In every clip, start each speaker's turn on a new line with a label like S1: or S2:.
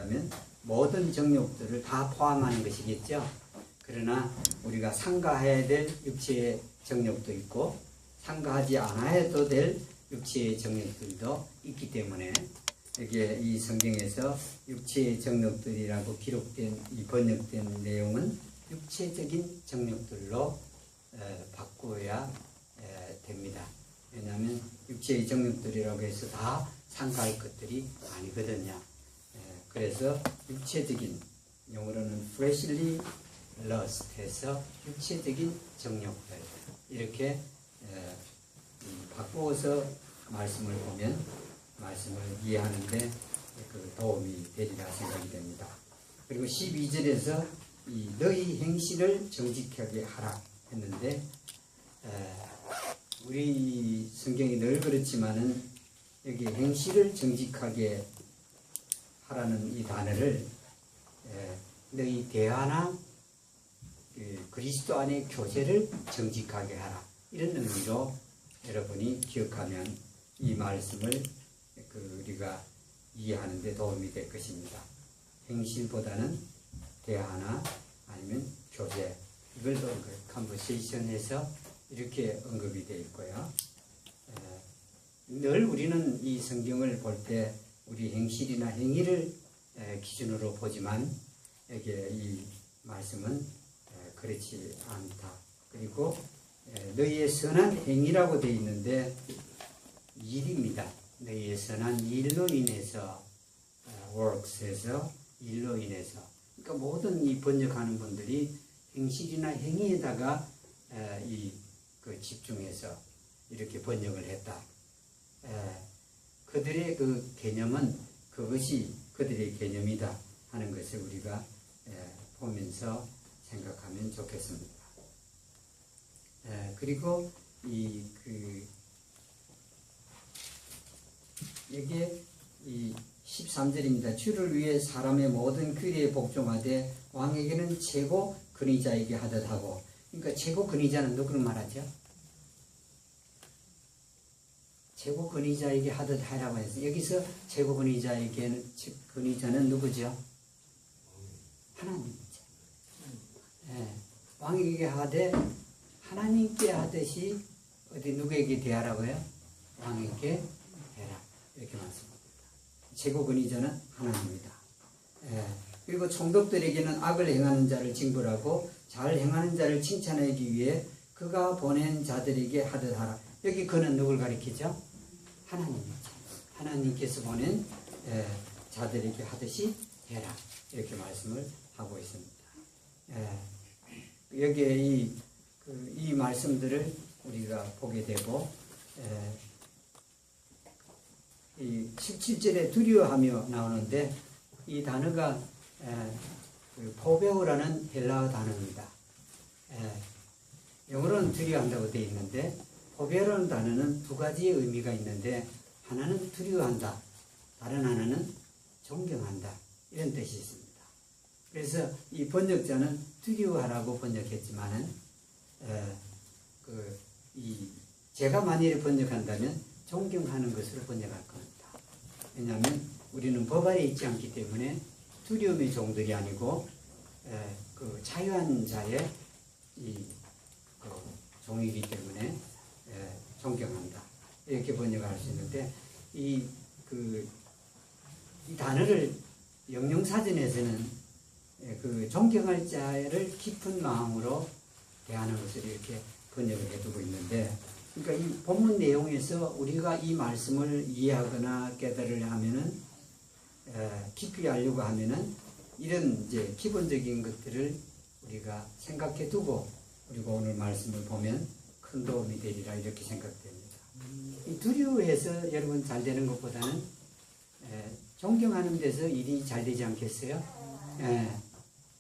S1: 한다면 모든 정욕들을 다 포함하는 것이겠죠. 그러나 우리가 상가해야 될 육체의 정욕도 있고 상가하지 않아도 될 육체의 정욕들도 있기 때문에 이게 이 성경에서 육체의 정욕들이라고 기록된 이 번역된 내용은 육체적인 정욕들로 바꾸어야 됩니다. 왜냐하면 육체의 정욕들이라고 해서 다 상가할 것들이 아니거든요. 그래서 육체적인, 영어로는 fleshly lust 해서 육체적인 정욕들 이렇게 바꾸어서 말씀을 보면 말씀을 이해하는데 그 도움이 되리라 생각이 됩니다. 그리고 12절에서 이 너희 행실을 정직하게 하라 했는데 우리 성경이 늘 그렇지만은 여기 행실을 정직하게 하라는 이 단어를 너희 대화나 그리스도 안의 교제를 정직하게 하라 이런 의미로 여러분이 기억하면 이 말씀을 우리가 이해하는 데 도움이 될 것입니다. 행실보다는 대화나 아니면 교제 이걸 컨버세이션에서 이렇게 언급이 되어 있고요. 늘 우리는 이 성경을 볼 때 우리 행실이나 행위를 기준으로 보지만 이게 이 말씀은 그렇지 않다. 그리고 너희의 선한 행위라고 되어 있는데 일입니다. 너희의 선한 일로 인해서 works에서 일로 인해서 그러니까 모든 이 번역하는 분들이 행실이나 행위에다가 집중해서 이렇게 번역을 했다. 그들의 그 개념은 그것이 그들의 개념이다 하는 것을 우리가 보면서 생각하면 좋겠습니다. 그리고 여기에 이 13절입니다. 주를 위해 사람의 모든 규례에 복종하되 왕에게는 최고 권위자에게 하듯 하고, 그러니까 최고 권위자는 누구를 말하죠? 최고 권위자에게 하듯 하라고 해서 여기서 최고 권위자는 누구죠? 하나님이죠. 왕에게 하되 하나님께 하듯이 어디 누구에게 대하라고요? 왕에게 해라 이렇게 말씀합니다. 최고 권위자는 하나님이다. 그리고 총독들에게는 악을 행하는 자를 징벌하고 잘 행하는 자를 칭찬하기 위해 그가 보낸 자들에게 하듯 하라. 여기 그는 누굴 가리키죠? 하나님이죠. 하나님께서 보낸 자들에게 하듯이 해라 이렇게 말씀을 하고 있습니다. 여기에 이 말씀들을 우리가 보게 되고 이 17절에 두려워하며 나오는데 이 단어가 포베오라는 헬라어 단어입니다. 영어로는 두려워한다고 되어 있는데 포베오라는 단어는 두 가지의 의미가 있는데 하나는 두려워한다, 다른 하나는 존경한다 이런 뜻이 있습니다. 그래서 이 번역자는 두려워하라고 번역했지만은 제가 만일에 번역한다면 존경하는 것으로 번역할 겁니다. 왜냐하면 우리는 법 아래 있지 않기 때문에 두려움의 종들이 아니고 그 자유한 자의 종이기 때문에 존경한다 이렇게 번역할 수 있는데 이 단어를 영영사전에서는 그 존경할 자를 깊은 마음으로 대하는 것을 이렇게 번역을 해두고 있는데, 그러니까 이 본문 내용에서 우리가 이 말씀을 이해하거나 깨달으려 하면은 깊이 알려고 하면은 이런 이제 기본적인 것들을 우리가 생각해 두고 그리고 오늘 말씀을 보면 큰 도움이 되리라 이렇게 생각됩니다. 이 두려워해서 여러분 잘 되는 것보다는 존경하는 데서 일이 잘 되지 않겠어요?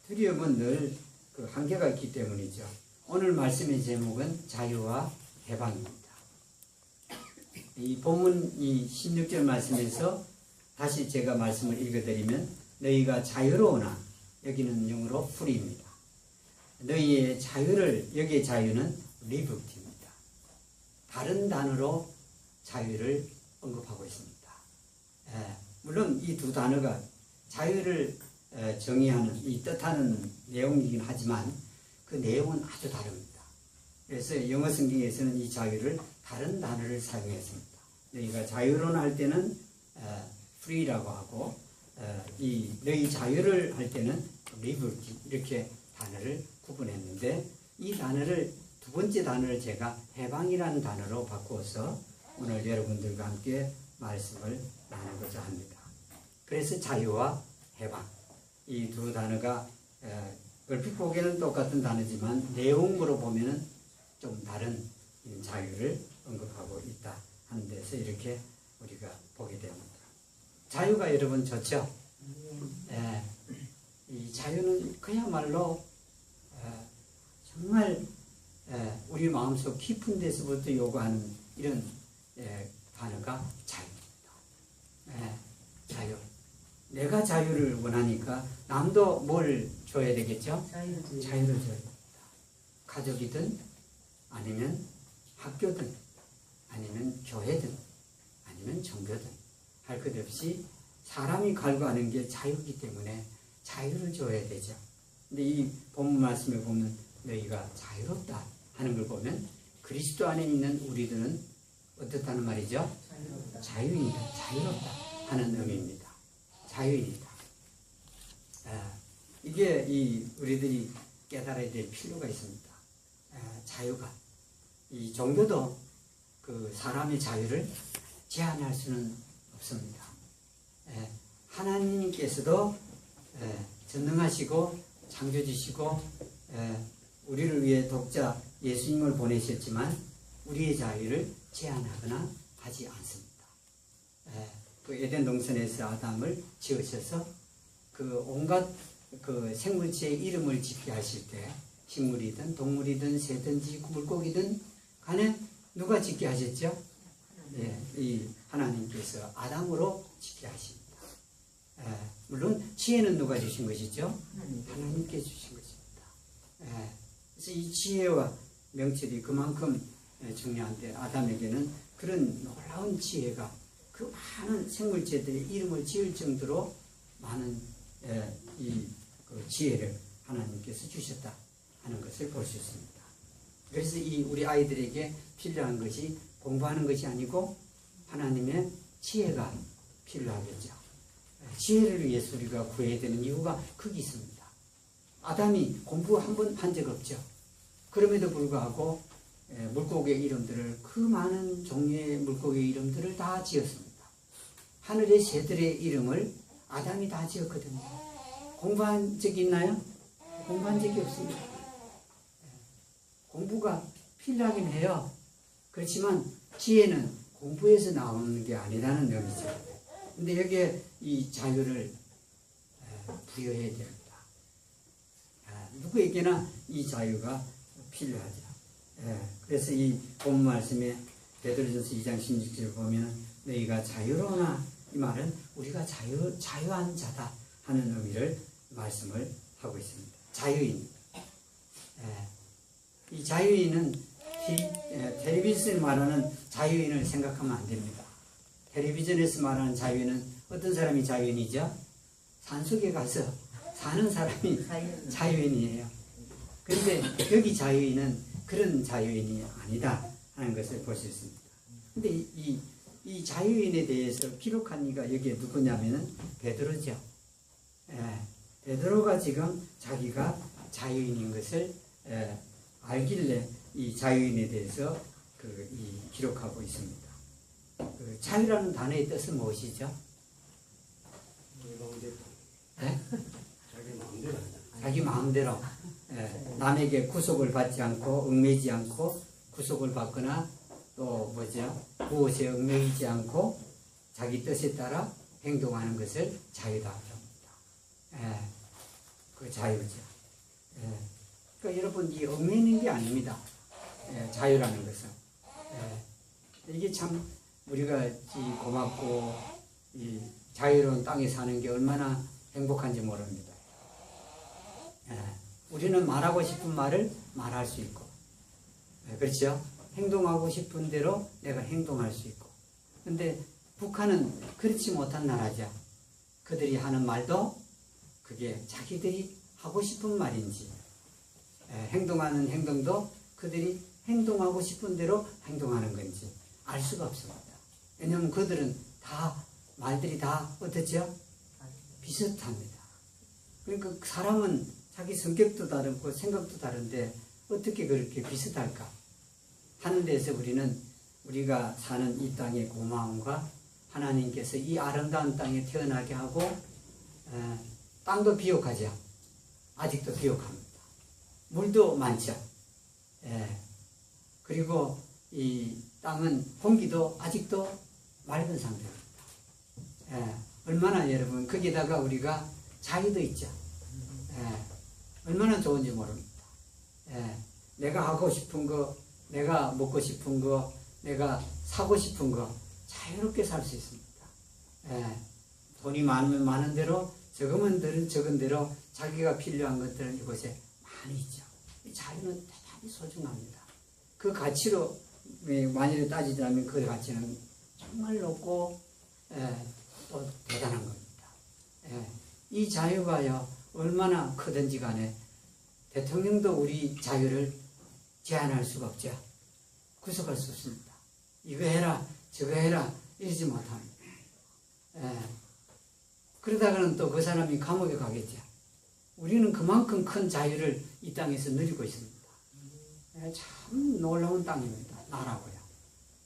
S1: 두려움은 늘 그 한계가 있기 때문이죠. 오늘 말씀의 제목은 자유와 해방입니다. 이 본문 이 16절 말씀에서 다시 제가 말씀을 읽어드리면 너희가 자유로우나 여기는 영어로 free입니다. 너희의 자유를, 여기의 자유는 liberty입니다. 다른 단어로 자유를 언급하고 있습니다. 물론 이 두 단어가 자유를 정의하는 이 뜻하는 내용이긴 하지만 그 내용은 아주 다릅니다. 그래서 영어 성경에서는 이 자유를 다른 단어를 사용했습니다. 너희가 자유로는 할 때는 free라고 하고 이 너희 자유를 할 때는 liberty 이렇게 단어를 구분했는데 이 단어를 두 번째 단어를 제가 해방이라는 단어로 바꾸어서 오늘 여러분들과 함께 말씀을 나누고자 합니다. 그래서 자유와 해방 이 두 단어가 얼핏 보기에는 똑같은 단어지만 내용으로 보면은 좀 다른 자유를 언급하고 있다 하는 데서 이렇게 우리가 보게 됩니다. 자유가 여러분 좋죠? 이 자유는 그야말로 정말 우리 마음속 깊은 데서부터 요구하는 이런 단어가 자유입니다. 자유. 내가 자유를 원하니까 남도 뭘 줘야 되겠죠? 자유를 줘야 됩니다. 가족이든 아니면 학교든 아니면 교회든 아니면 종교든 할 것 없이 사람이 갈구하는 게 자유이기 때문에 자유를 줘야 되죠. 근데 이 본문 말씀에 보면 너희가 자유롭다 하는 걸 보면 그리스도 안에 있는 우리들은 어떻다는 말이죠? 자유인이다, 자유롭다 하는 의미입니다. 자유인이다. 이게 우리들이 깨달아야 될 필요가 있습니다. 자유가 이 종교도 그 사람의 자유를 제한할 수는 없습니다. 하나님께서도 전능하시고 창조주시고 우리를 위해 독자 예수님을 보내셨지만 우리의 자유를 제한하거나 하지 않습니다. 그 에덴 동산에서 아담을 지으셔서 그 온갖 그 생물체의 이름을 짓게 하실 때 식물이든 동물이든 새든지 물고기든 간에 누가 짓게 하셨죠? 이 하나님께서 아담으로 짓게 하십니다. 물론 지혜는 누가 주신 것이죠? 하나님께 주신 것입니다. 그래서 이 지혜와 명철이 그만큼 중요한데 아담에게는 그런 놀라운 지혜가 그 많은 생물체들의 이름을 지을 정도로 많은 그 지혜를 하나님께서 주셨다 하는 것을 볼 수 있습니다. 그래서 우리 아이들에게 필요한 것이 공부하는 것이 아니고 하나님의 지혜가 필요하겠죠. 지혜를 위해서 우리가 구해야 되는 이유가 거기 있습니다. 아담이 공부 한 번 한 적 없죠. 그럼에도 불구하고 물고기의 이름들을 그 많은 종류의 물고기의 이름들을 다 지었습니다. 하늘의 새들의 이름을 아담이 다 지었거든요. 공부한 적이 있나요? 공부한 적이 없습니다. 공부가 필요하긴 해요. 그렇지만 지혜는 공부에서 나오는 게 아니라는 의미죠. 근데 여기에 이 자유를 부여해야 됩니다. 누구에게나 이 자유가 필요하죠. 그래서 이 본문 말씀에 베드로전서 2장 16절을 보면 너희가 자유로나 이 말은 우리가 자유한 자다 하는 의미를 말씀을 하고 있습니다. 자유인. 이 자유인은 텔레비전에 말하는 자유인을 생각하면 안 됩니다. 텔레비전에서 말하는 자유인은 어떤 사람이 자유인이죠? 산속에 가서 사는 사람이 자유인이에요. 그런데 여기 자유인은 그런 자유인이 아니다 하는 것을 볼 수 있습니다. 근데 이 자유인에 대해서 기록한 이가 여기에 누구냐면은 베드로죠. 베드로가 지금 자기가 자유인인 것을 알길래 이 자유인에 대해서 기록하고 있습니다. 그 자유라는 단어의 뜻은 무엇이죠? 자기 마음대로 남에게 구속을 받지 않고 얽매이지 않고 구속을 받거나 또 무엇에 얽매이지 않고 자기 뜻에 따라 행동하는 것을 자유다 합니다. 그 자유죠. 그러니까 여러분 이 얽매이는 게 아닙니다. 자유라는 것은 이게 참 우리가 고맙고 이 자유로운 땅에 사는 게 얼마나 행복한지 모릅니다. 우리는 말하고 싶은 말을 말할 수 있고, 그렇죠? 행동하고 싶은 대로 내가 행동할 수 있고. 근데 북한은 그렇지 못한 나라죠. 그들이 하는 말도 그게 자기들이 하고 싶은 말인지, 행동하는 행동도 그들이 행동하고 싶은 대로 행동하는 건지 알 수가 없습니다. 왜냐하면 그들은 다 말들이 다 어떻죠? 비슷합니다. 그러니까 사람은 자기 성격도 다르고 생각도 다른데 어떻게 그렇게 비슷할까 하는 데서 우리가 사는 이 땅의 고마움과 하나님께서 이 아름다운 땅에 태어나게 하고 땅도 비옥하죠. 아직도 비옥합니다. 물도 많죠. 그리고 이 땅은 공기도 아직도 맑은 상태입니다. 얼마나 여러분 거기다가 우리가 자유도 있죠. 얼마나 좋은지 모릅니다. 내가 하고 싶은 거, 내가 먹고 싶은 거, 내가 사고 싶은 거 자유롭게 살 수 있습니다. 돈이 많으면 많은 대로, 적으면 적은 대로 자기가 필요한 것들은 이곳에 많이 있죠. 이 자유는 대단히 소중합니다. 그 가치로 만일에 따지자면 그 가치는 정말 높고 또 대단한 겁니다. 이 자유가요 얼마나 크든지 간에 대통령도 우리 자유를 제한할 수가 없죠. 구속할 수 없습니다. 이거 해라 저거 해라 이러지 못합니다. 그러다가는 또 그 사람이 감옥에 가겠죠. 우리는 그만큼 큰 자유를 이 땅에서 누리고 있습니다. 참 놀라운 땅입니다. 나라고요.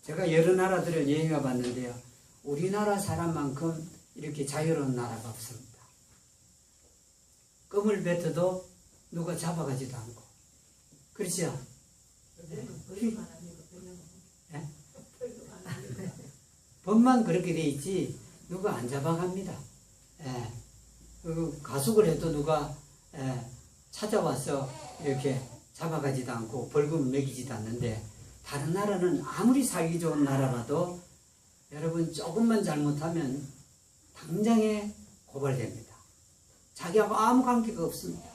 S1: 제가 여러 나라들을 여행해 봤는데요. 우리나라 사람만큼 이렇게 자유로운 나라가 없습니다. 껌을 뱉어도 누가 잡아가지도 않고. 그렇죠? 법만 그렇게 돼 있지 누가 안 잡아갑니다. 가속을 해도 누가 찾아와서 이렇게 잡아가지도 않고 벌금을 매기지도 않는데, 다른 나라는 아무리 살기 좋은 나라라도 여러분 조금만 잘못하면 당장에 고발됩니다. 자기하고 아무 관계가 없습니다.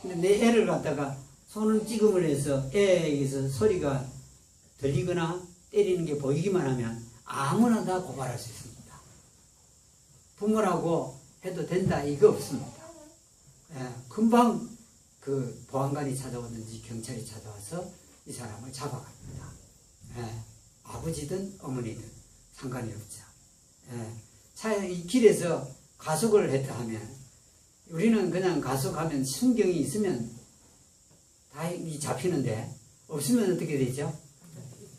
S1: 근데 내 애를 갖다가 손을 찌금을 해서 애에게서 소리가 들리거나 때리는 게 보이기만 하면 아무나 다 고발할 수 있습니다. 부모라고 해도 된다 이거 없습니다. 금방 그 보안관이 찾아오든지 경찰이 찾아와서 이 사람을 잡아갑니다. 아버지든 어머니든 상관이 없죠. 이 길에서 가속을 했다 하면 우리는 그냥 가속하면 순경이 있으면 다 잡히는데, 없으면 어떻게 되죠?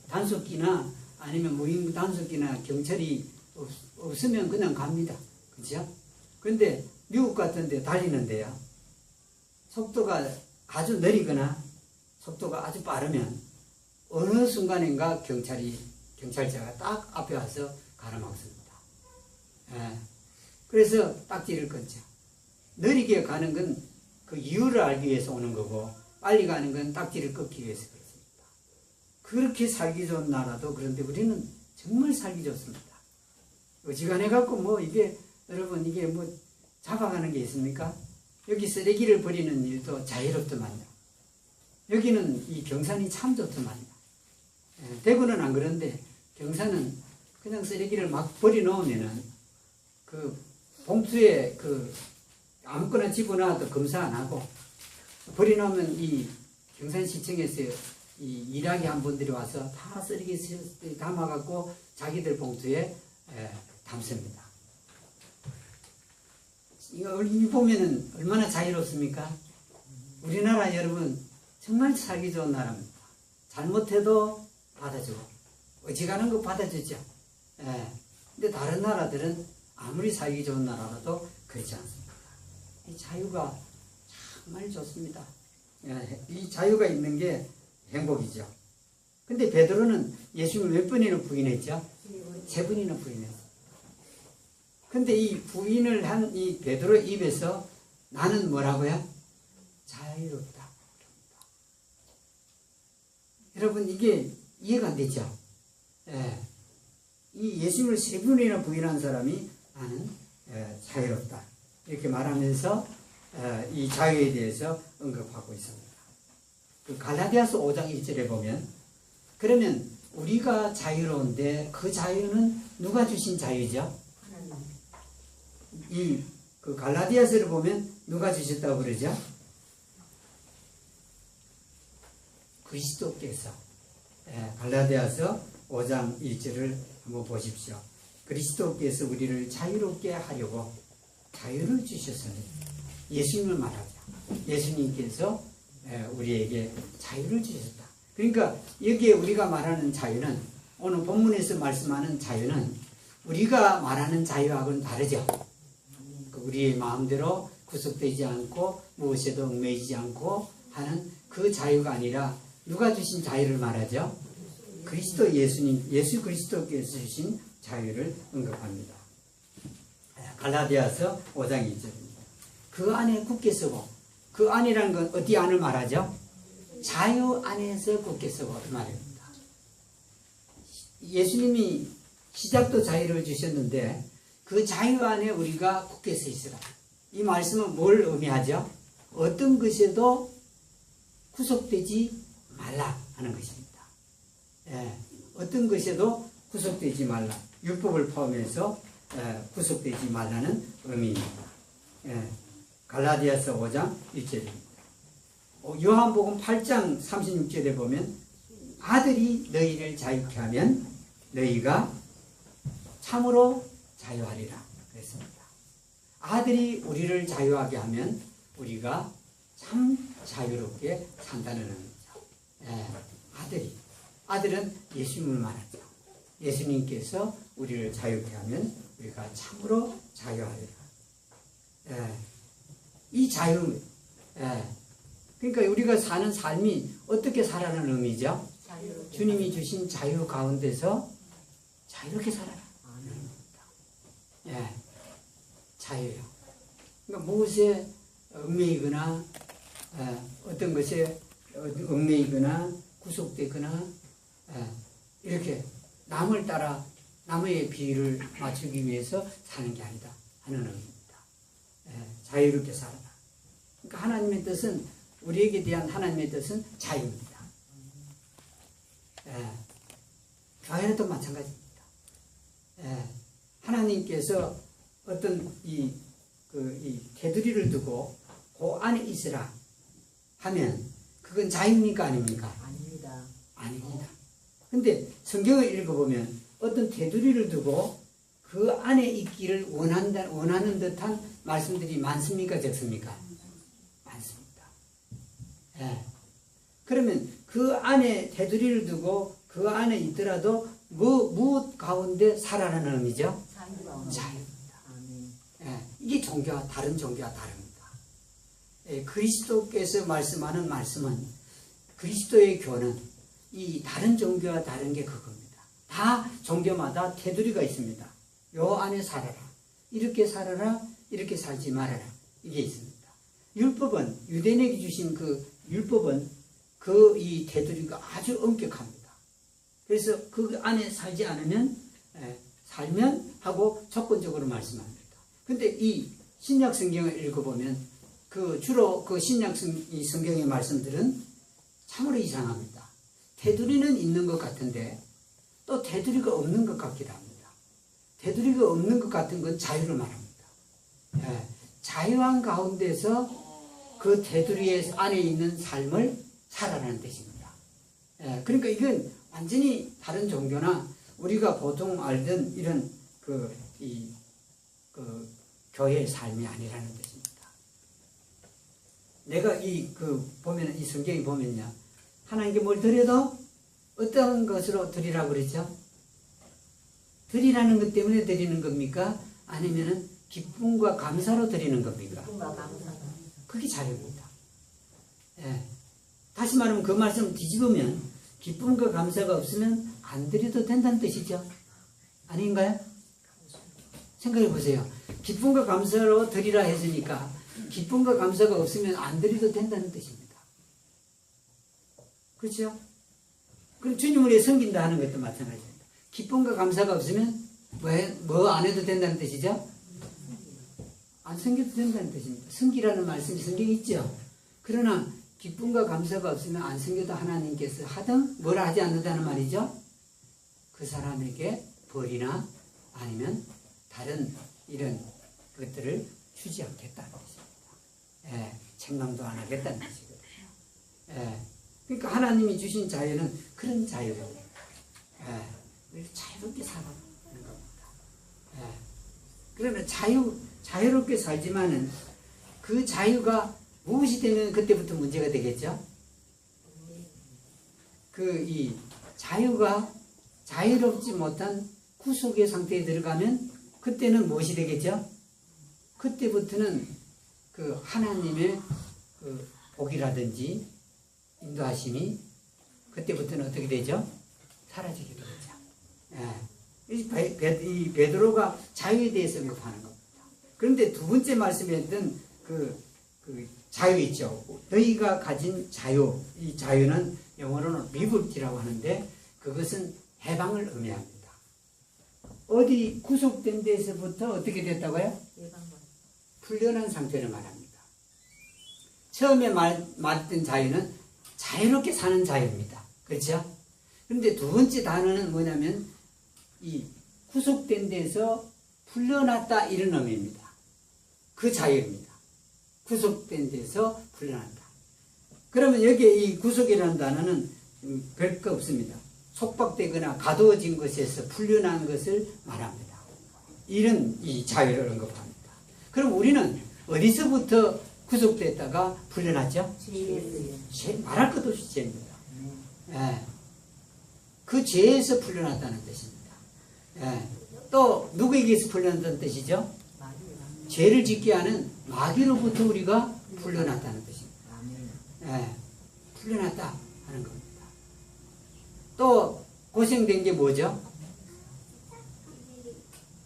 S1: 단속기나 아니면 무임 단속기나 경찰이 없으면 그냥 갑니다. 그죠? 그런데 미국 같은 데 달리는데요, 속도가 아주 느리거나 속도가 아주 빠르면 어느 순간인가 경찰차가 딱 앞에 와서 가로막습니다. 그래서 딱지를 끊죠. 느리게 가는 건 그 이유를 알기 위해서 오는 거고, 빨리 가는 건 딱지를 끊기 위해서 그렇습니다. 그렇게 살기 좋은 나라도 그런데 우리는 정말 살기 좋습니다. 어지간해 갖고 뭐 이게 여러분 이게 뭐 잡아가는 게 있습니까? 여기 쓰레기를 버리는 일도 자유롭더만요. 여기는 이 경산이 참 좋더만요. 대구는 안 그런데 경산은 그냥 쓰레기를 막 버려놓으면은 그 봉투에 그 아무거나 집어넣어도 검사 안 하고 버려놓으면 이 경산시청에서 이 일하게 한 분들이 와서 다 쓰레기 담아갖고 자기들 봉투에 담습니다. 이거 보면은 얼마나 자유롭습니까? 우리나라 여러분 정말 살기 좋은 나라입니다. 잘못해도 받아주고 어지간한 거 받아주죠. 근데 다른 나라들은 아무리 살기 좋은 나라라도 그렇지 않습니다. 이 자유가 정말 좋습니다. 이 자유가 있는 게 행복이죠. 근데 베드로는 예수님을 몇 번이나 부인했죠? 3번이나 부인했어요. 근데 이 부인을 한 이 베드로 입에서 나는 뭐라고요? 자유롭다. 여러분 이게 이해가 안 되죠? 이 예수님을 3번이나 부인한 사람이 나는 자유롭다. 이렇게 말하면서 이 자유에 대해서 언급하고 있습니다. 그 갈라디아서 5장 1절에 보면, 그러면 우리가 자유로운데 그 자유는 누가 주신 자유죠? 그 갈라디아서를 보면 누가 주셨다고 그러죠? 그리스도께서. 갈라디아서 5장 1절을 한번 보십시오. 그리스도께서 우리를 자유롭게 하려고 자유를 주셨으니, 예수님을 말하죠. 예수님께서 우리에게 자유를 주셨다. 그러니까 여기에 우리가 말하는 자유는, 오늘 본문에서 말씀하는 자유는 우리가 말하는 자유하고는 다르죠. 우리의 마음대로 구속되지 않고 무엇에도 얽매이지 않고 하는 그 자유가 아니라 누가 주신 자유를 말하죠? 그리스도 예수님, 예수 그리스도께서 주신 자유를 언급합니다. 갈라디아서 5장 2절입니다. 그 안에 굳게 서고, 그 안이라는 건 어디 안을 말하죠? 자유 안에서 굳게 서고 말입니다. 예수님이 시작도 자유를 주셨는데 그 자유 안에 우리가 굳게 서 있으라. 이 말씀은 뭘 의미하죠? 어떤 것에도 구속되지 말라 하는 것입니다. 어떤 것에도 구속되지 말라. 율법을 포함해서 구속되지 말라는 의미입니다. 갈라디아서 5장 1절입니다. 요한복음 8장 36절에 보면 아들이 너희를 자유케 하면 너희가 참으로 자유하리라 그랬습니다. 아들이 우리를 자유하게 하면 우리가 참 자유롭게 산다는 의미죠. 아들은 예수님을 말하죠. 예수님께서 우리를 자유케 하면 우리가 참으로 자유하리라. 이 자유, 그러니까 우리가 사는 삶이 어떻게 살아라는 의미죠? 주님이 주신 자유 가운데서 자유롭게 살아라. 자유요. 그러니까 무엇에 얽매이거나 어떤 것에 얽매이거나 구속되거나 이렇게 남을 따라 남의 비위를 맞추기 위해서 사는 게 아니다 하는 의미입니다. 자유롭게 살아라. 그러니까 하나님의 뜻은, 우리에게 대한 하나님의 뜻은 자유입니다. 교회도 마찬가지입니다. 하나님께서 어떤 이 테두리를 두고 그 안에 있으라 하면 그건 자유입니까 아닙니까?
S2: 아닙니다.
S1: 아닙니다. 근데 성경을 읽어보면 어떤 테두리를 두고 그 안에 있기를 원하는 듯한 말씀들이 많습니까 적습니까? 많습니다. 그러면 그 안에 테두리를 두고 그 안에 있더라도 무엇 가운데 살아라는 의미죠? 자유입니다. 이게 종교와 다른 종교와 다릅니다. 그리스도께서 말씀하는 말씀은, 그리스도의 교는 이 다른 종교와 다른 게 그겁니다. 다 종교마다 테두리가 있습니다. 요 안에 살아라. 이렇게 살아라. 이렇게 살지 말아라. 이게 있습니다. 율법은, 유대인에게 주신 그 율법은 그 이 테두리가 아주 엄격합니다. 그래서 그 안에 살지 않으면, 살면 하고 조건적으로 말씀합니다. 근데 이 신약 성경을 읽어보면 주로 그 신약 성경의 말씀들은 참으로 이상합니다. 테두리는 있는 것 같은데 또 테두리가 없는 것 같기도 합니다. 테두리가 없는 것 같은 건 자유를 말합니다. 자유한 가운데서 그 테두리 안에 있는 삶을 살아라는 뜻입니다. 그러니까 이건 완전히 다른 종교나 우리가 보통 알던 이런 교회의 삶이 아니라는 뜻입니다. 내가 보면, 이 성경에 보면요. 하나님께 뭘 드려도 어떤 것으로 드리라고 그랬죠? 드리라는 것 때문에 드리는 겁니까? 아니면은 기쁨과 감사로 드리는 겁니까?
S2: 기쁨과 감사.
S1: 그게 자유입니다. 다시 말하면 그 말씀 뒤집으면 기쁨과 감사가 없으면 안 드려도 된다는 뜻이죠. 아닌가요? 생각해 보세요. 기쁨과 감사로 드리라 했으니까 기쁨과 감사가 없으면 안 드려도 된다는 뜻입니다. 그렇죠? 그럼 주님을 위해 섬긴다 하는 것도 마찬가지입니다. 기쁨과 감사가 없으면 뭐 안 해도 된다는 뜻이죠? 안 섬겨도 된다는 뜻입니다. 섬기라는 말씀이 성경에 있죠. 그러나 기쁨과 감사가 없으면 안 섬겨도 하나님께서 하든 뭘 하지 않는다는 말이죠. 그 사람에게 벌이나 아니면 다른 이런 그것들을 주지 않겠다는 것입니다. 예, 책망도 안 하겠다는 것이거든요. 예, 그러니까 하나님이 주신 자유는 그런 자유예요. 예, 자유롭게 살아가는 겁니다. 예, 그러나 자유롭게 살지만은 그 자유가 무엇이 되면 그때부터 문제가 되겠죠? 이 자유가 자유롭지 못한 구속의 상태에 들어가면 그때는 무엇이 되겠죠? 그때부터는 그 하나님의 그 복이라든지 인도하심이 그때부터는 어떻게 되죠? 사라지게 되죠. 예. 이 베드로가 자유에 대해서 언급하는 겁니다. 그런데 두 번째 말씀에 했던 그 자유 있죠. 너희가 가진 자유, 이 자유는 영어로는 리버티라고 하는데 그것은 해방을 의미합니다. 어디 구속된 데서부터 어떻게 됐다고요? 풀려난 상태를 말합니다. 처음에 말했던 자유는 자유롭게 사는 자유입니다. 그렇죠? 그런데 두 번째 단어는 뭐냐면 이 구속된 데서 풀려났다 이런 의미입니다. 그 자유입니다. 구속된 데서 풀려난다. 그러면 여기에 이 구속이라는 단어는 별거 없습니다. 속박되거나 가두어진 것에서 풀려난 것을 말합니다. 이런 이 자유를 언급합니다. 그럼 우리는 어디서부터 구속됐다가 풀려났죠? 말할 것도 없이 죄입니다. 예. 그 죄에서 풀려났다는 뜻입니다. 예. 또 누구에게서 풀려났다는 뜻이죠? 죄를 짓게 하는 마귀로부터 우리가 풀려났다는 뜻입니다. 예. 풀려났다 하는 겁니다. 또 고생된 게 뭐죠?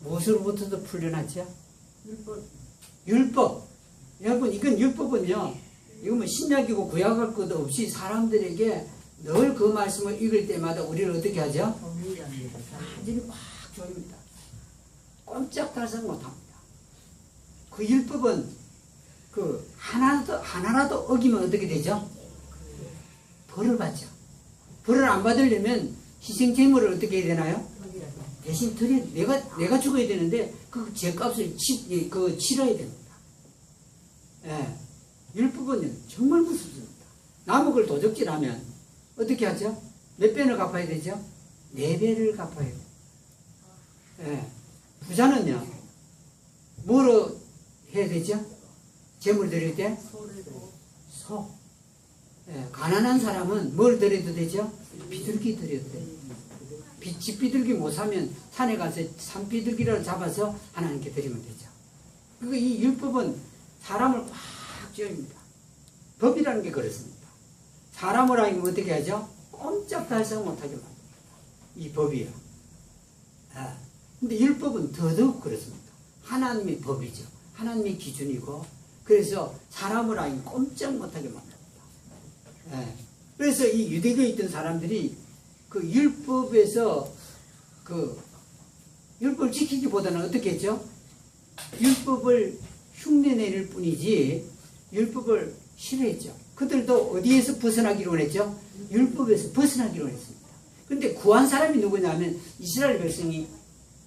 S1: 무엇으로부터도 풀려났죠? 율법. 여러분 이건 율법은요. 이건 뭐 신약이고 구약할 것도 없이 사람들에게 늘 그 말씀을 읽을 때마다 우리를 어떻게 하죠? 완전히 꽉 조입니다. 꼼짝달싹 못합니다. 그 율법은 그 하나라도 어기면 어떻게 되죠? 벌을 받죠. 벌을 안 받으려면 희생 제물을 어떻게 해야 되나요? 대신 내가 죽어야 되는데 그 죄값을 치러야 됩니다. 예. 율법은 정말 무섭습니다. 남의 도적질하면 어떻게 하죠? 몇 배를 갚아야 되죠? 4배를 갚아야 돼요. 예. 부자는요, 뭐로 해야 되죠? 재물 드릴 때? 소. 예. 가난한 사람은 뭘 드려도 되죠? 비둘기 드려도 돼요. 집 비둘기 못 사면 산에 가서 산 비둘기를 잡아서 하나님께 드리면 되죠. 그리고 이 율법은 사람을 꽉 쥐어입니다. 법이라는 게 그렇습니다. 사람을 하면 어떻게 하죠? 꼼짝달싹 못하게 만듭니다. 이 법이요. 근데 율법은 더더욱 그렇습니다. 하나님의 법이죠. 하나님의 기준이고, 그래서 사람을 하면 꼼짝 못하게 만듭니다. 그래서 이 유대교에 있던 사람들이 그 율법에서 율법을 지키기보다는 어떻게 했죠? 율법을 흉내낼 뿐이지 율법을 싫어했죠. 그들도 어디에서 벗어나기로 원했죠? 율법에서 벗어나기로 원했습니다. 그런데 구한 사람이 누구냐면 이스라엘 백성이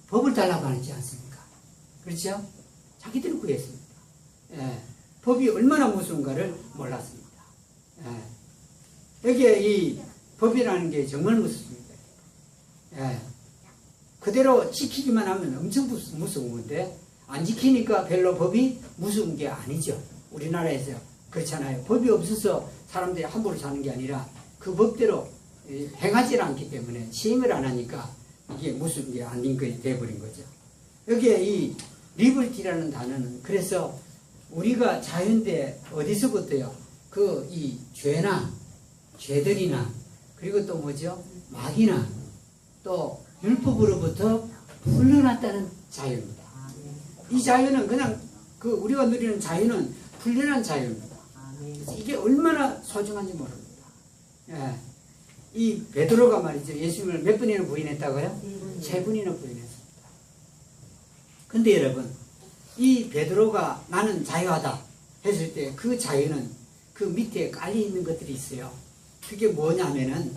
S1: 법을 달라고 하지 않습니까? 그렇죠? 자기들이 구했습니다. 법이 얼마나 무서운가를 몰랐습니다. 여기에 이 법이라는 게 정말 무섭습니다. 그대로 지키기만 하면 엄청 무서운 건데 안 지키니까 별로 법이 무서운 게 아니죠. 우리나라에서 그렇잖아요. 법이 없어서 사람들이 함부로 사는 게 아니라 그 법대로 행하지 않기 때문에 시행을 안 하니까 이게 무슨 게 아닌 게 돼버린 거죠. 여기에 이 리버티라는 단어는 그래서 우리가 자유인데 어디서부터요? 이 죄나 죄들이나 그리고 또 뭐죠? 마귀나 또 율법으로부터 풀려났다는 자유입니다. 이 자유는 그냥 우리가 누리는 자유는 풀려난 자유입니다. 이게 얼마나 소중한지 모릅니다. 이 베드로가 말이죠. 예수님을 몇 번이나 부인했다고요? 3번이나 부인했습니다. 근데 여러분, 이 베드로가 나는 자유하다 했을 때 그 자유는 그 밑에 깔려 있는 것들이 있어요. 그게 뭐냐면은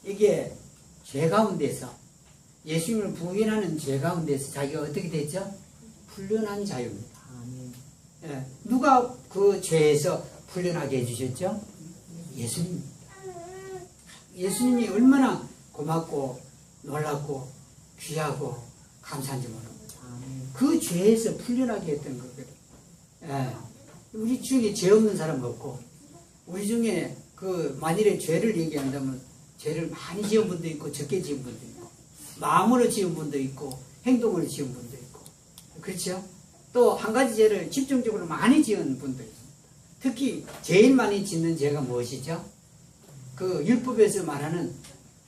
S1: 이게 죄 가운데서 예수님을 부인하는 죄 가운데서 자기가 어떻게 됐죠? 풀려난 자유입니다. 예. 누가 그 죄에서 풀려나게 해주셨죠? 예수님. 예수님이 얼마나 고맙고 놀랍고 귀하고 감사한지 모릅니다. 그 죄에서 풀려나게 했던 거거든. 예. 우리 중에 죄 없는 사람 없고, 우리 중에 그 만일에 죄를 얘기한다면 죄를 많이 지은 분도 있고 적게 지은 분도 있고, 마음으로 지은 분도 있고 행동으로 지은 분도 있고, 그렇죠? 또 한 가지 죄를 집중적으로 많이 지은 분도 있습니다. 특히 제일 많이 짓는 죄가 무엇이죠? 그 율법에서 말하는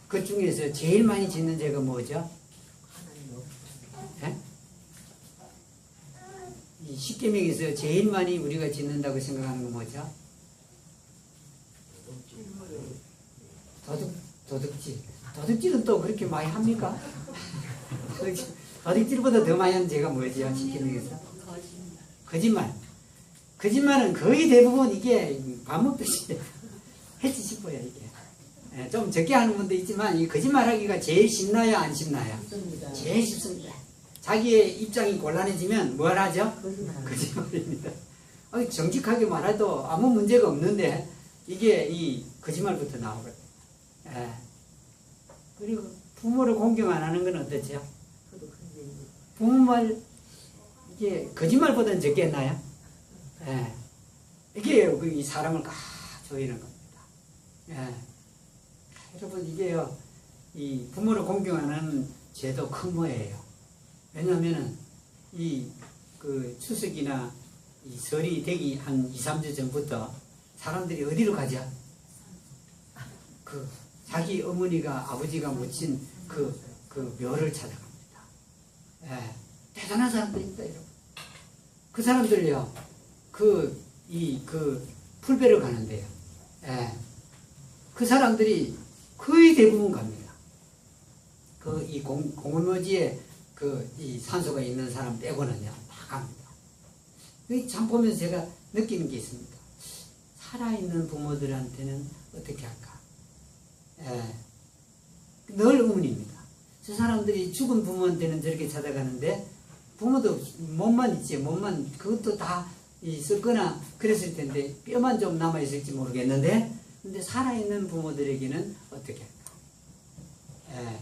S1: 그 중에서 제일 많이 짓는 죄가 뭐죠? 예? 이 십계명에서 제일 많이 우리가 짓는다고 생각하는 건 뭐죠? 도둑질. 도둑질은 또 그렇게 많이 합니까? 도둑질보다 더 많이 하는 죄가 뭐죠? 십계명에서? 거짓말. 거짓말은 거의 대부분 이게 밥 먹듯이 했지 싶어요, 이게. 예, 좀 적게 하는 분도 있지만 이 거짓말하기가 제일 쉽나요, 안 쉽나요? 제일 쉽습니다. 자기의 입장이 곤란해지면 뭘 하죠? 거짓말입니다. 정직하게 말해도 아무 문제가 없는데 이게 이 거짓말부터 나오거든요. 예. 그리고 부모를 공경 안 하는 건 어떻죠? 부모 말 이게 거짓말보다는 적겠나요? 예. 이게 이 사람을 조이는 겁니다. 예. 여러분 이게요, 이 부모를 공경 안 하는 죄도 큰 뭐예요. 왜냐하면은 이 그 추석이나 이 설이 되기 한 2, 3주 전부터 사람들이 어디로 가죠? 그 자기 어머니가 아버지가 묻힌 그 묘를 찾아갑니다. 예. 대단한 사람들입니다, 여러분. 그 사람들요, 그 풀베러 가는데요. 예. 그 사람들이 거의 대부분 갑니다. 이 공원묘지에 이 산소가 있는 사람 빼고는요, 다 갑니다. 참 보면서 제가 느끼는 게 있습니다. 살아있는 부모들한테는 어떻게 할까? 예. 늘 의문입니다. 저 사람들이 죽은 부모한테는 저렇게 찾아가는데, 부모도 몸만 있지, 몸만, 그것도 다 썩거나 그랬을 텐데, 뼈만 좀 남아있을지 모르겠는데, 근데 살아있는 부모들에게는 어떻게 할까? 예.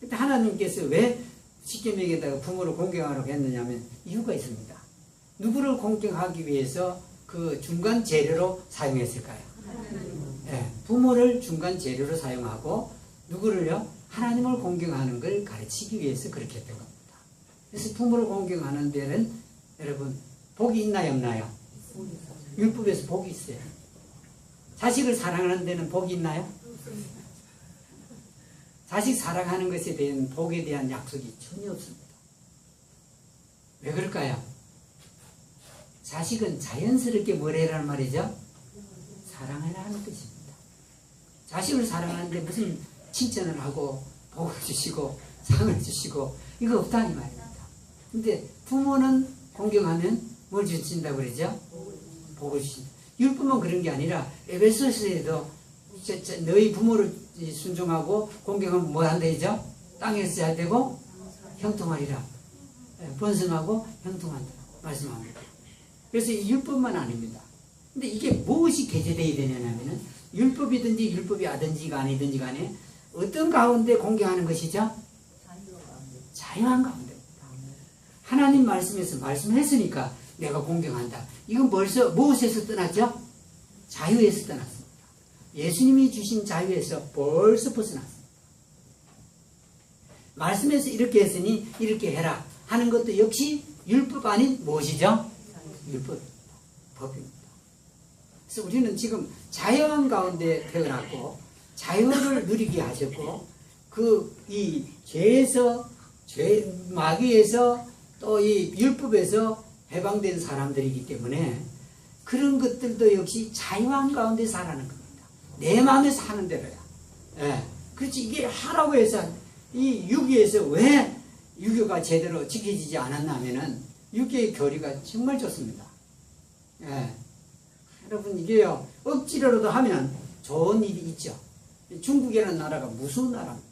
S1: 그때 하나님께서 왜 십계명에다가 부모를 공경하라고 했느냐면 이유가 있습니다. 누구를 공경하기 위해서 그 중간 재료로 사용했을까요? 예. 부모를 중간 재료로 사용하고 누구를요? 하나님을 공경하는 걸 가르치기 위해서 그렇게 했던 겁니다. 그래서 부모를 공경하는 데는 여러분 복이 있나요, 없나요? 율법에서 복이 있어요. 자식을 사랑하는 데는 복이 있나요? 자식 사랑하는 것에 대한 복에 대한 약속이 전혀 없습니다. 왜 그럴까요? 자식은 자연스럽게 뭘 해라는 말이죠? 사랑하라는 뜻입니다. 자식을 사랑하는데 무슨 칭찬을 하고 복을 주시고 상을 주시고 이거 없다니 말입니다. 근데 부모는 공경하면 뭘 주신다고 그러죠? 복을 주신다. 율법만 그런 게 아니라 에베소서에도 너희 부모를 순종하고 공경하면 뭐 한다 했죠? 땅에서 잘 되고 형통하리라. 번성하고 형통한다 말씀합니다. 그래서 이 율법만 아닙니다. 근데 이게 무엇이 개재되어야 되냐면은 율법이든지 율법이 아든지가 아니든지 간에 어떤 가운데 공경하는 것이죠? 자유한 가운데. 하나님 말씀에서 말씀했으니까 내가 공경한다. 이건 벌써 무엇에서 떠났죠? 자유에서 떠났습니다. 예수님이 주신 자유에서 벌써 벗어났습니다. 말씀에서 이렇게 했으니 이렇게 해라 하는 것도 역시 율법 아닌 무엇이죠? 율법입니다. 법입니다. 그래서 우리는 지금 자연 가운데 태어났고 자유를 누리게 하셨고 이 죄에서 마귀에서 또 이 율법에서 해방된 사람들이기 때문에 그런 것들도 역시 자유한 가운데 살아가는 겁니다. 내 마음에 사는 대로야. 예. 그렇지 이게 하라고 해서 이 유교에서 왜 유교가 제대로 지켜지지 않았나 하면은 유교의 교리가 정말 좋습니다. 예. 여러분 이게요 억지로라도 하면 좋은 일이 있죠. 중국이라는 나라가 무서운 나라입니다.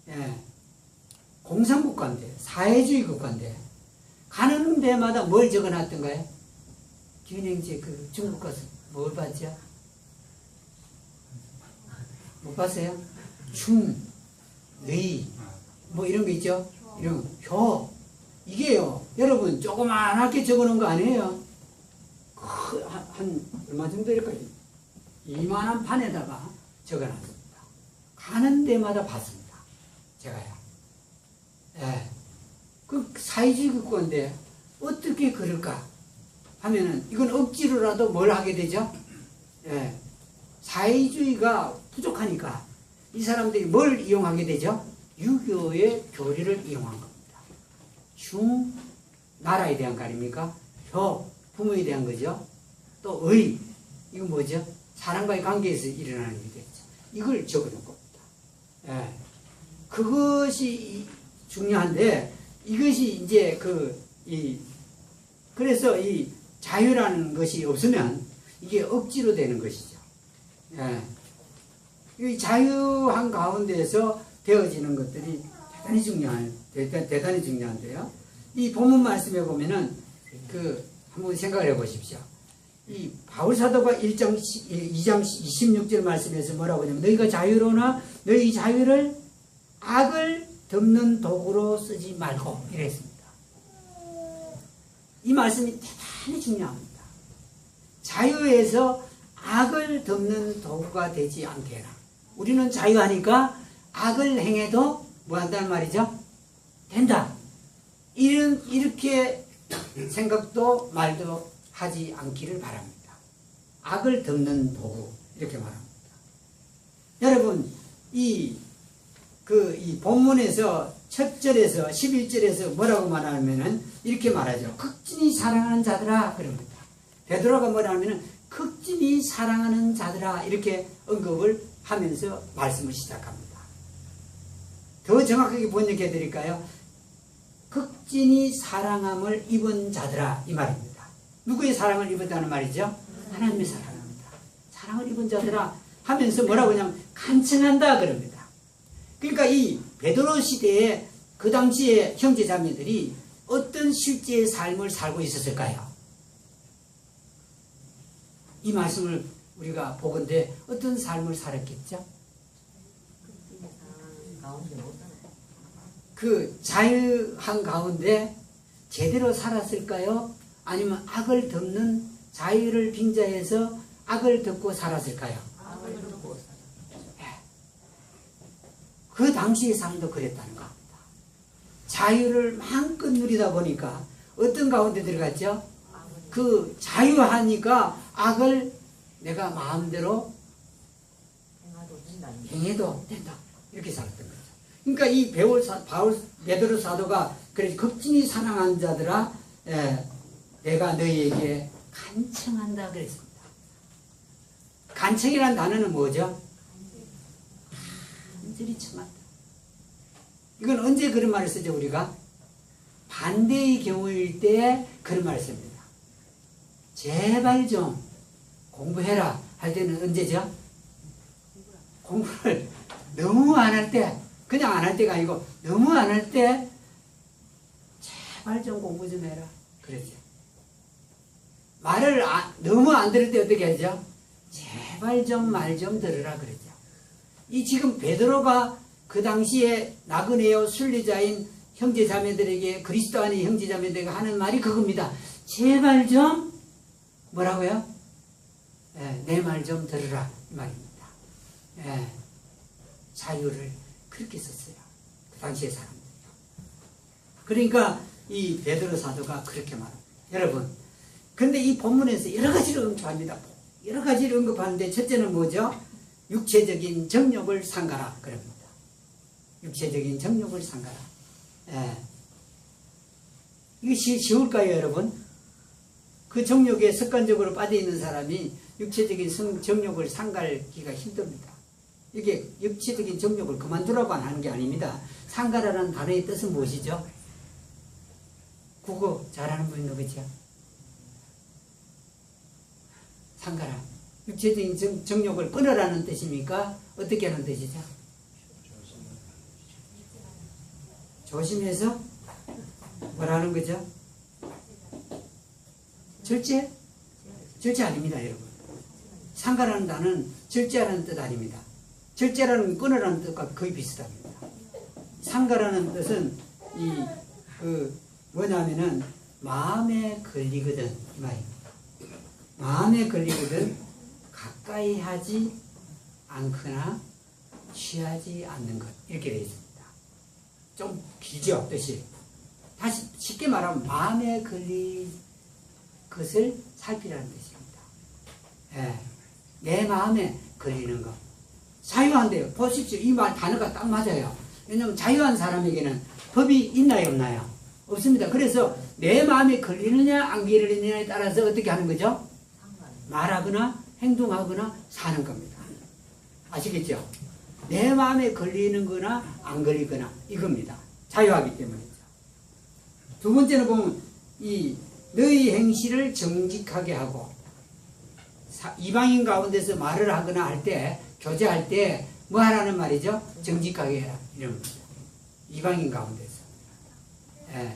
S1: 예. 공산국가인데 사회주의 국가인데 가는 데마다 뭘 적어놨던가요? 기은행제 그 중국 가서 뭘 봤죠? 못 봤어요? 중, 의, 뭐 이런 거 있죠? 이런 거, 이게요, 여러분, 조그만하게 적어놓은 거 아니에요? 한 얼마 정도 될까요? 이만한 판에다가 적어놨습니다. 가는 데마다 봤습니다. 제가요. 예. 그 사회주의 국가인데 어떻게 그럴까 하면은 이건 억지로라도 뭘 하게 되죠? 예. 사회주의가 부족하니까 이 사람들이 뭘 이용하게 되죠? 유교의 교리를 이용한 겁니다. 중, 나라에 대한 거 아닙니까? 효, 부모에 대한 거죠. 또 의, 이거 뭐죠? 사람과의 관계에서 일어나는 일이겠죠. 이걸 적어놓은 겁니다. 예. 그것이 중요한데 이것이 이제 그래서 이 자유라는 것이 없으면 이게 억지로 되는 것이죠. 예. 이 자유한 가운데서 되어지는 것들이 대단히 중요한데요. 이 본문 말씀에 보면은 한번 생각을 해보십시오. 이 바울 사도가 2장 26절 말씀에서 뭐라고 하냐면 너희가 자유로나 너희 자유를 악을 덮는 도구로 쓰지 말고 이랬습니다. 이 말씀이 대단히 중요합니다. 자유에서 악을 덮는 도구가 되지 않게 해라. 우리는 자유하니까 악을 행해도 뭐 한다는 말이죠? 된다. 이렇게 생각도 말도 하지 않기를 바랍니다. 악을 덮는 도구 이렇게 말합니다. 여러분 이 본문에서 첫 절에서 11절에서 뭐라고 말하면은 이렇게 말하죠. 극진히 사랑하는 자들아 그럽니다. 베드로가 뭐라면은 극진히 사랑하는 자들아 이렇게 언급을 하면서 말씀을 시작합니다. 더 정확하게 번역해 드릴까요? 극진히 사랑함을 입은 자들아 이 말입니다. 누구의 사랑을 입었다는 말이죠? 하나님의 사랑합니다. 사랑을 입은 자들아 하면서 뭐라고 하냐면 간청한다 그럽니다. 그러니까 이 베드로 시대에 그 당시에 형제자매들이 어떤 실제의 삶을 살고 있었을까요? 이 말씀을 우리가 보건대 어떤 삶을 살았겠죠? 그 자유한 가운데 제대로 살았을까요? 아니면 악을 덮는 자유를 빙자해서 악을 덮고 살았을까요? 악을 덮고 살았죠. 그 당시의 삶도 그랬다는 겁니다. 자유를 마음껏 누리다 보니까 어떤 가운데 들어갔죠? 그 자유하니까 악을 내가 마음대로 행해도 된다. 이렇게 살았던 거죠. 그러니까 이 베드로 사도가 그래서 극진히 사랑하는 자들아 내가 너희에게 간청한다 그랬습니다. 간청이라는 단어는 뭐죠? 간절히 청한다. 이건 언제 그런 말을 쓰죠 우리가? 반대의 경우일 때 그런 말을 씁니다. 제발 좀 공부해라 할 때는 언제죠? 공부를 너무 안 할 때, 그냥 안 할 때가 아니고 너무 안 할 때 제발 좀 공부 좀 해라 그랬죠. 말을 너무 안 들을 때 어떻게 하죠? 제발 좀 말 좀 들으라 그랬죠. 이 지금 베드로가 그 당시에 나그네요 순례자인 형제자매들에게 그리스도 안의 형제자매들에게 하는 말이 그겁니다. 제발 좀 뭐라고요? 내 말 좀 들으라 이 말입니다. 자유를 그렇게 썼어요. 그 당시의 사람들이요. 그러니까 이 베드로 사도가 그렇게 말합니다. 여러분, 근데 이 본문에서 여러 가지를 언급합니다. 여러 가지를 언급하는데 첫째는 뭐죠? 육체적인 정욕을 삼가라 그럽니다. 육체적인 정욕을 삼가라. 이게 쉬울까요, 여러분? 그 정욕에 습관적으로 빠져있는 사람이 육체적인 정욕을 삼가기가 힘듭니다. 이게 육체적인 정욕을 그만두라고 하는 게 아닙니다. 삼가라는 단어의 뜻은 무엇이죠? 국어 잘하는 분이 누구죠? 삼가라. 육체적인 정욕을 끊으라는 뜻입니까? 어떻게 하는 뜻이죠? 조심해서 뭐라는 거죠? 절제? 절제 아닙니다, 여러분. 상가라는 단어는 절제라는 뜻 아닙니다. 절제라는 끊으라는 뜻과 거의 비슷합니다. 상가라는 뜻은 뭐냐면은 마음에 걸리거든 이 말입니다. 마음에 걸리거든 가까이 하지 않거나 취하지 않는 것 이렇게 되어 있습니다. 좀 길죠 뜻이. 다시 쉽게 말하면 마음에 걸린 것을 살피라는 뜻입니다. 예, 내 마음에 걸리는 것. 자유한데요. 보십시오. 이 말 단어가 딱 맞아요. 왜냐하면 자유한 사람에게는 법이 있나요 없나요? 없습니다. 그래서 내 마음에 걸리느냐 안 걸리느냐에 따라서 어떻게 하는 거죠? 말하거나 행동하거나 사는 겁니다. 아시겠죠? 내 마음에 걸리는 거나 안 걸리거나 이겁니다. 자유하기 때문이죠. 두 번째는 보면 너희 행실을 정직하게 하고 이방인 가운데서 말을 하거나 할 때 교제할 때 뭐 하라는 말이죠? 정직하게 해라 이런 겁니다. 이방인 가운데서. 예.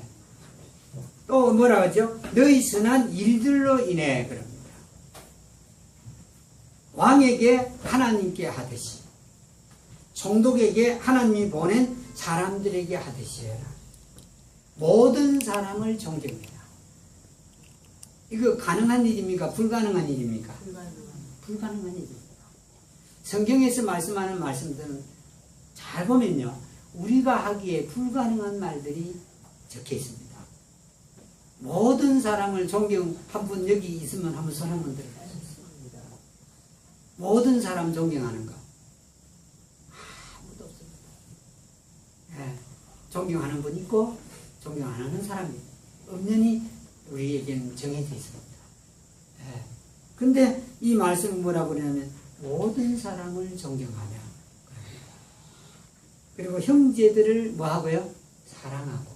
S1: 또 뭐라 하죠? 너희 선한 일들로 인해 그럽니다. 왕에게 하나님께 하듯이 총독에게 하나님이 보낸 사람들에게 하듯이 해라. 모든 사람을 존경해라. 이거 가능한 일입니까? 불가능한 일입니까? 불가능한 일입니다. 성경에서 말씀하는 말씀들은 잘 보면요. 우리가 하기에 불가능한 말들이 적혀 있습니다. 모든 사람을 존경, 한 분 여기 있으면 한번 손 한번 들어보세요. 모든 사람 존경하는 거. 아무도 없습니다. 예, 존경하는 분 있고, 존경 안 하는 사람이 없느니 우리에게는 정해져 있습니다. 예. 근데 이 말씀은 뭐라고 그러냐면, 모든 사람을 존경하며, 그리고 형제들을 뭐 하고요? 사랑하고.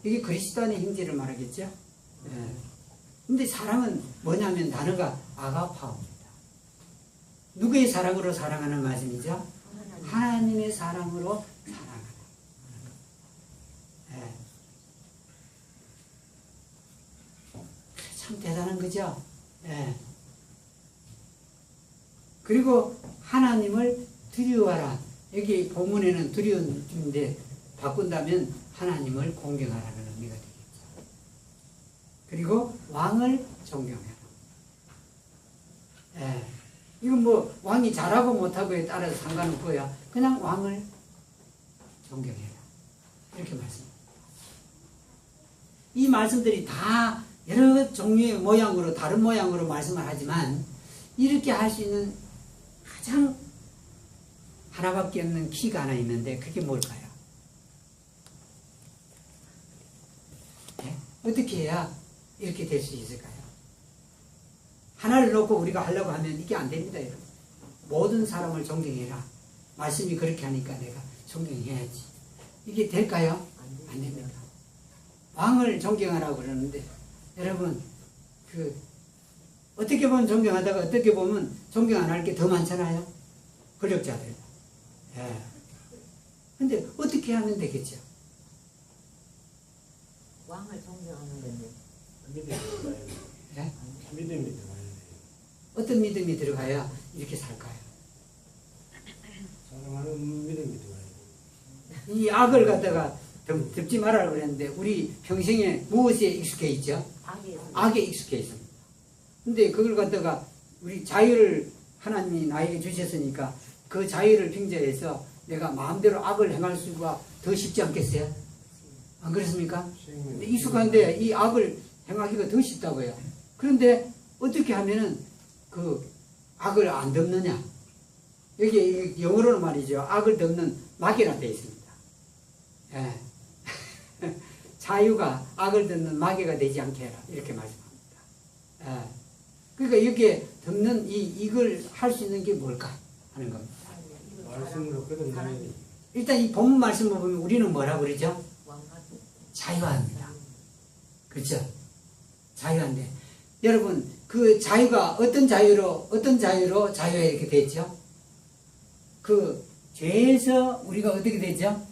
S1: 이게 그리스도 안의 형제를 말하겠죠? 예. 근데 사랑은 뭐냐면 단어가 아가파오입니다. 누구의 사랑으로 사랑하는 말씀이죠? 하나님의 사랑으로 사랑하는. 예. 참 대단한 거죠? 예. 그리고 하나님을 두려워하라. 여기 본문에는 두려움인데 바꾼다면 하나님을 공경하라는 의미가 되겠죠. 그리고 왕을 존경해라. 예. 이건 뭐 왕이 잘하고 못하고에 따라서 상관없고요. 그냥 왕을 존경해라. 이렇게 말씀합니다. 이 말씀들이 다 여러 종류의 모양으로 다른 모양으로 말씀을 하지만 이렇게 할 수 있는 가장 하나밖에 없는 키가 하나 있는데 그게 뭘까요? 네? 어떻게 해야 이렇게 될 수 있을까요? 하나를 놓고 우리가 하려고 하면 이게 안 됩니다, 여러분. 모든 사람을 존경해라. 말씀이 그렇게 하니까 내가 존경해야지. 이게 될까요? 안 됩니다. 왕을 존경하라고 그러는데 여러분 어떻게 보면 존경하다가 어떻게 보면 존경 안 할 게 더 많잖아요. 권력자들. 예. 근데 어떻게 하면 되겠죠?
S2: 왕을 존경하는 건데
S3: 믿음이 들어가야 돼요.
S1: 예?
S3: 믿음이 들어가야 돼요.
S1: 어떤 믿음이 들어가야 이렇게 살까요?
S3: 사랑하는 믿음이 들어가야 돼요.
S1: 이 악을 갖다가 덮지 말라고 그랬는데 우리 평생에 무엇에 익숙해 있죠? 악에 익숙해 있습니다. 근데 그걸 갖다가 우리 자유를 하나님이 나에게 주셨으니까 그 자유를 빙자해서 내가 마음대로 악을 행할 수가 더 쉽지 않겠어요? 안 그렇습니까? 근데 익숙한데 이 악을 행하기가 더 쉽다고요. 그런데 어떻게 하면은 그 악을 안 덮느냐? 여기 영어로는 말이죠. 악을 덮는 마개라 되어 있습니다. 예. 자유가 악을 덮는 마개가 되지 않게 해라. 이렇게 말씀합니다. 예. 그러니까 이렇게 덮는 이걸 할 수 있는 게 뭘까 하는 겁니다.
S3: 말씀으로 거듭나야 돼요.
S1: 일단 이 본문 말씀을 보면 우리는 뭐라고 그러죠? 자유합니다. 그렇죠? 자유한데 여러분 그 자유가 어떤 자유로 자유가 이렇게 됐죠? 그 죄에서 우리가 어떻게 되죠?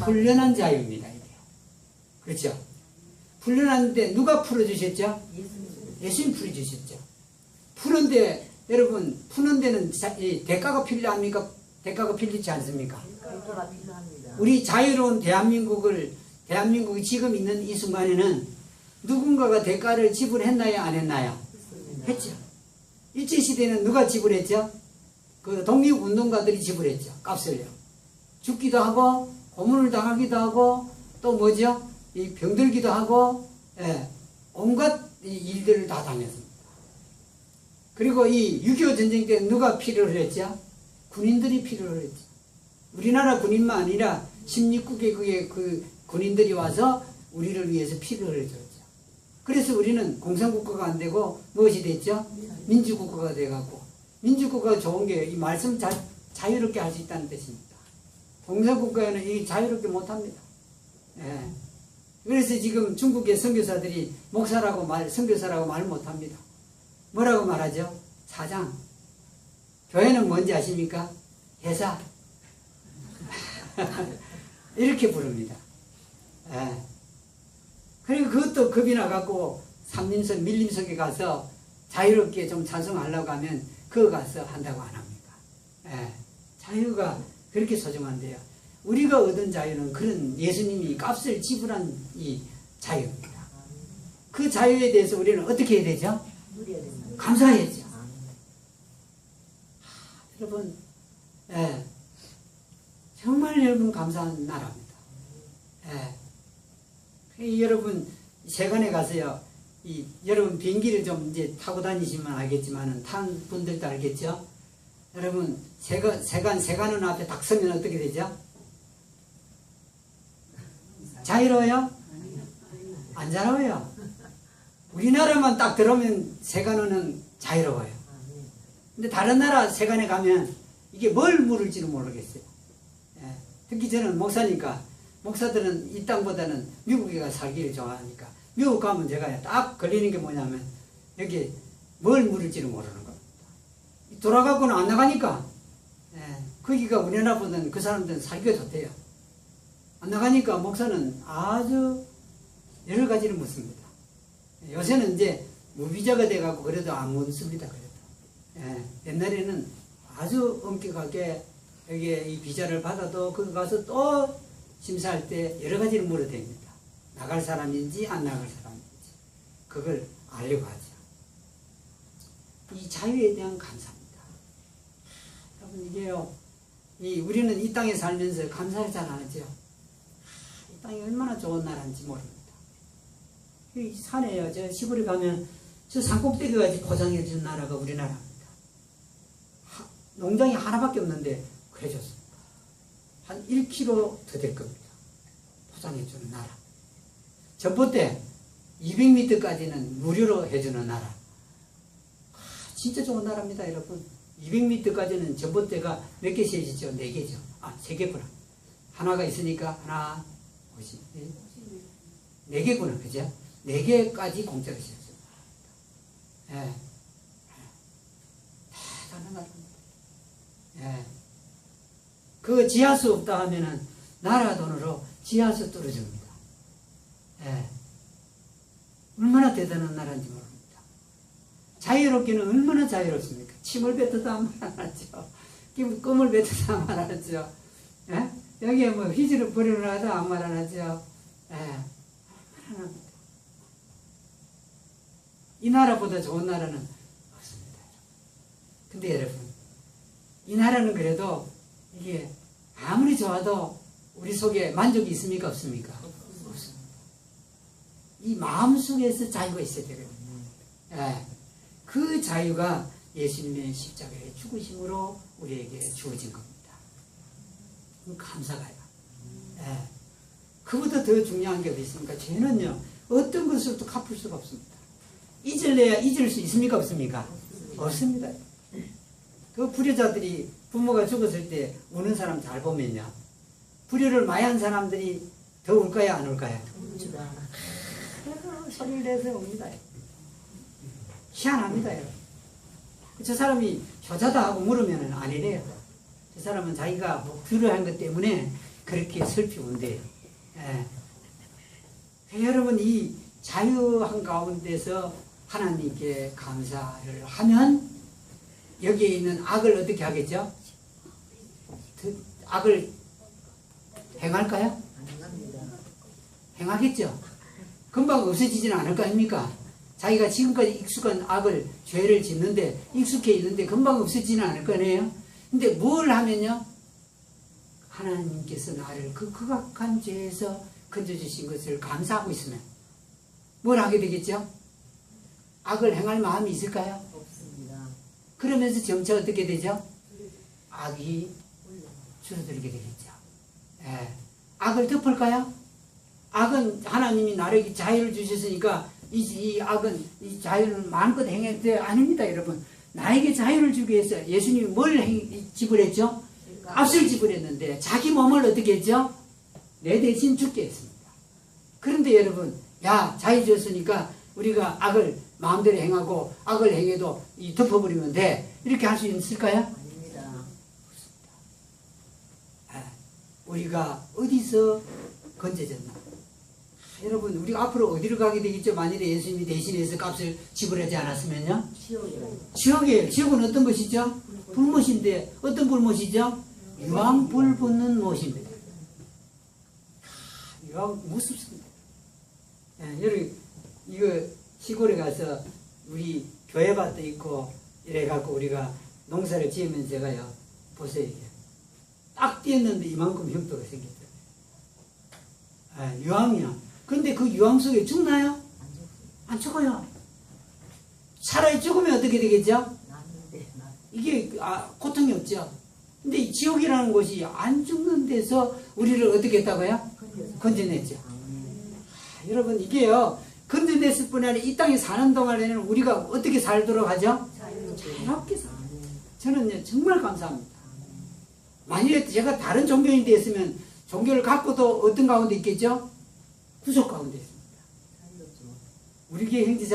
S1: 풀려난 자유입니다. 이게. 그렇죠? 풀려났는데 누가 풀어주셨죠? 예수님 풀어주셨죠. 푸는데 여러분 푸는 데는 이 대가가 필요합니까? 대가가 필요치 않습니까?
S2: 대가가 필요합니다.
S1: 우리 자유로운 대한민국이 지금 있는 이 순간에는 누군가가 대가를 지불했나요? 안 했나요? 했죠. 일제시대는 누가 지불했죠? 그 독립운동가들이 지불했죠. 값을요. 죽기도 하고 고문을 당하기도 하고 또 뭐죠? 이 병들기도 하고 예, 온갖 이 일들을 다 당했습니다. 그리고 이 6.25 전쟁 때 누가 필요를 했죠? 군인들이 필요를 했죠. 우리나라 군인만 아니라 16개국의 그 군인들이 와서 우리를 위해서 필요를 해줬죠. 그래서 우리는 공산국가가 안 되고 무엇이 됐죠? 민주국가가 돼갖고 민주국가가 좋은 게 이 말씀 자유롭게 할 수 있다는 뜻입니다. 공산국가에는 이 자유롭게 못합니다. 예. 그래서 지금 중국의 선교사들이 선교사라고 말 못합니다. 뭐라고 말하죠? 사장. 교회는 뭔지 아십니까? 회사. 이렇게 부릅니다. 예. 그리고 그것도 겁이 나갖고 삼림석, 밀림석에 가서 자유롭게 좀 찬송하려고 하면 그거 가서 한다고 안 합니까? 예. 자유가 그렇게 소중한데요. 우리가 얻은 자유는 그런 예수님이 값을 지불한 이 자유입니다. 그 자유에 대해서 우리는 어떻게 해야 되죠?
S2: 누려야 됩니다.
S1: 감사해야죠. 여러분, 예. 정말 여러분 감사한 나라입니다. 예. 여러분 세관에 가서요. 여러분 비행기를 좀 이제 타고 다니시면 알겠지만은 탄 분들도 알겠죠. 여러분 세관은 앞에 딱 서면 어떻게 되죠? 자유로워요? 안 자유로워요. 우리나라만 딱 들어오면 세관은 자유로워요. 근데 다른 나라 세관에 가면 이게 뭘 물을지는 모르겠어요. 예. 특히 저는 목사니까 목사들은 이 땅보다는 미국에 가서 살기를 좋아하니까 미국 가면 제가 딱 걸리는 게 뭐냐면 여기 뭘 물을지는 모르는 겁니다. 돌아가고는 안 나가니까 예. 거기가 우리나라보다는 그 사람들은 살기가 좋대요. 안 나가니까 목사는 아주 여러 가지를 묻습니다. 요새는 이제 무비자가 돼갖고 그래도 안 묻습니다. 그래도 예. 옛날에는 아주 엄격하게 여기에 이 비자를 받아도 거기 가서 또 심사할 때 여러 가지를 물어댑니다. 나갈 사람인지 안 나갈 사람인지 그걸 알려고 하죠. 이 자유에 대한 감사입니다. 여러분 이게요. 우리는 이 땅에 살면서 감사를 잘 안 하죠. 이 땅이 얼마나 좋은 나라인지 모릅니다. 이 산에요. 저 시골에 가면 저 산꼭대기까지 포장해 준 나라가 우리나라입니다. 농장이 하나밖에 없는데 그래줬습니다. 한 1km 더 될 겁니다. 포장해 주는 나라. 전봇대 200m까지는 무료로 해주는 나라. 진짜 좋은 나라입니다, 여러분. 200m까지는 전봇대가 몇 개씩 있죠? 4개죠. 3개구나. 하나가 있으니까 하나, 50, 4개구나, 그죠? 4개까지 공짜로 씌웠습니다. 예. 대단한 나라입니다. 예. 그 지하수 없다 하면은 나라 돈으로 지하수 뚫어줍니다. 예. 얼마나 대단한 나라인지 모릅니다. 자유롭기는 얼마나 자유롭습니까? 침을 뱉어도 아무 말 안 하죠. 껌을 뱉어도 아무 말 안 하죠. 예? 여기에 뭐 휘지를 버리려 하도 아무 말 안 하죠. 예. 얼마나 합니다. 이 나라보다 좋은 나라는 없습니다. 근데 여러분, 이 나라는 그래도 이게 아무리 좋아도 우리 속에 만족이 있습니까? 없습니까? 없습니다. 이 마음속에서 자유가 있어야 되거든요. 예. 그 자유가 예수님의 십자가의 죽으심으로 우리에게 주어진 겁니다. 감사가요. 예. 그보다 더 중요한 게 어디 있습니까? 죄는요, 어떤 것으로도 갚을 수가 없습니다. 잊을래야 잊을 수 있습니까? 없습니까? 없습니다. 그 불효자들이 부모가 죽었을 때 우는 사람 잘 보면요. 불효를 많이 한 사람들이 더 울까요? 안 울까요? 소리를 내서 웁니다. 희한합니다. 저 사람이 효자다 하고 물으면 아니래요. 저 사람은 자기가 불효한 것 때문에 그렇게 슬피 운대요. 예. 여러분 이 자유한 가운데서 하나님께 감사를 하면 여기에 있는 악을 어떻게 하겠죠? 악을 행할까요?
S2: 안 합니다.
S1: 행하겠죠? 금방 없어지지는 않을 거 아닙니까? 자기가 지금까지 익숙한 악을, 죄를 짓는데, 익숙해 있는데 금방 없어지지는 않을 거 아니에요? 근데 뭘 하면요? 하나님께서 나를 그 극악한 죄에서 건져주신 것을 감사하고 있으면 뭘 하게 되겠죠? 악을 행할 마음이 있을까요?
S2: 없습니다.
S1: 그러면서 점차 어떻게 되죠? 악이 줄어들게 되겠죠. 예. 악을 덮을까요? 악은 하나님이 나에게 자유를 주셨으니까 이 악은 이 자유를 마음껏 행해도 돼. 아닙니다, 여러분. 나에게 자유를 주기 위해서 예수님이 뭘 지불했죠? 값을 지불했는데 자기 몸을 어떻게 했죠? 내 대신 죽게 했습니다. 그런데 여러분, 야, 자유 줬으니까 우리가 악을 마음대로 행하고 악을 행해도 덮어버리면 돼. 이렇게 할 수 있을까요?
S2: 아닙니다.
S1: 우리가 어디서 건져졌나? 여러분, 우리가 앞으로 어디로 가게 되겠죠? 만일에 예수님이 대신해서 값을 지불하지 않았으면요?
S2: 치욕이요.
S1: 지옥이에요. 지옥은 어떤 것이죠? 불못인데 어떤 불못이죠? 유황불 붙는 못입니다. 유황 무섭습니다. 여러분, 이거 시골에 가서 우리 교회밭도 있고 이래갖고 우리가 농사를 지으면 제가요, 보세요. 이게. 딱 띄었는데 이만큼 흉터가 생겼어요. 유황이요. 근데 그 유황 속에 죽나요? 안 죽어요. 차라리 죽으면 어떻게 되겠죠?
S2: 나는데
S1: 이게 고통이 없죠. 근데 이 지옥이라는 곳이 안 죽는 데서 우리를 어떻게 했다고요? 건져냈죠. 여러분, 이게요, 건져냈을 뿐 아니라 이 땅에 사는 동안에는 우리가 어떻게 살도록 하죠? 자유롭게 살아요. 저는 정말 감사합니다. 만일에 제가 다른 종교인이 됐으면 종교를 갖고도 어떤 가운데 있겠죠? 구속 가운데 있습니다. 우리 교회 형제